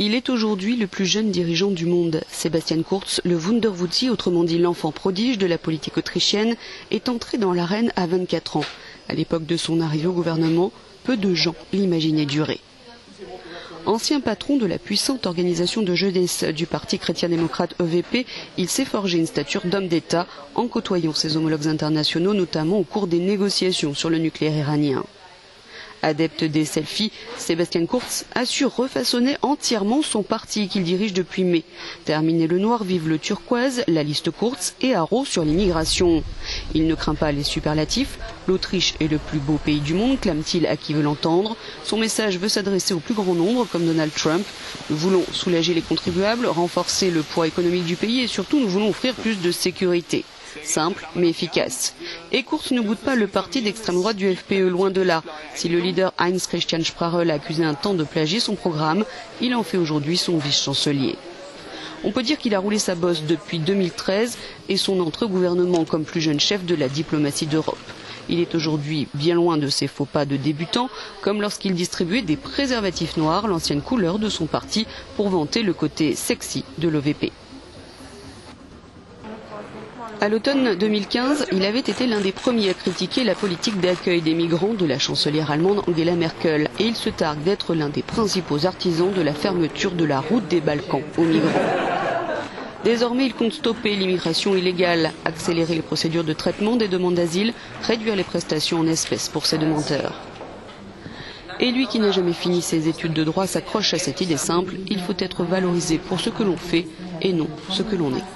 Il est aujourd'hui le plus jeune dirigeant du monde. Sebastian Kurz, le Wunderwuzzi, autrement dit l'enfant prodige de la politique autrichienne, est entré dans l'arène à 24 ans. À l'époque de son arrivée au gouvernement, peu de gens l'imaginaient durer. Ancien patron de la puissante organisation de jeunesse du parti chrétien-démocrate EVP, il s'est forgé une stature d'homme d'État en côtoyant ses homologues internationaux, notamment au cours des négociations sur le nucléaire iranien. Adepte des selfies, Sebastian Kurz a su refaçonner entièrement son parti qu'il dirige depuis mai. Terminer le noir, vive le turquoise, la liste Kurz et haro sur l'immigration. Il ne craint pas les superlatifs. L'Autriche est le plus beau pays du monde, clame-t-il à qui veut l'entendre. Son message veut s'adresser au plus grand nombre, comme Donald Trump. Nous voulons soulager les contribuables, renforcer le poids économique du pays et surtout nous voulons offrir plus de sécurité. Simple mais efficace. Et Kurz ne boude pas le parti d'extrême droite du FPE, loin de là. Si le leader Heinz Christian Strache l'a accusé un temps de plagier son programme, il en fait aujourd'hui son vice-chancelier. On peut dire qu'il a roulé sa bosse depuis 2013 et son entrée au gouvernement comme plus jeune chef de la diplomatie d'Europe. Il est aujourd'hui bien loin de ses faux pas de débutant, comme lorsqu'il distribuait des préservatifs noirs, l'ancienne couleur de son parti, pour vanter le côté sexy de l'OVP. À l'automne 2015, il avait été l'un des premiers à critiquer la politique d'accueil des migrants de la chancelière allemande Angela Merkel. Et il se targue d'être l'un des principaux artisans de la fermeture de la route des Balkans aux migrants. Désormais, il compte stopper l'immigration illégale, accélérer les procédures de traitement des demandes d'asile, réduire les prestations en espèces pour ses demandeurs. Et lui qui n'a jamais fini ses études de droit s'accroche à cette idée simple, il faut être valorisé pour ce que l'on fait et non ce que l'on est.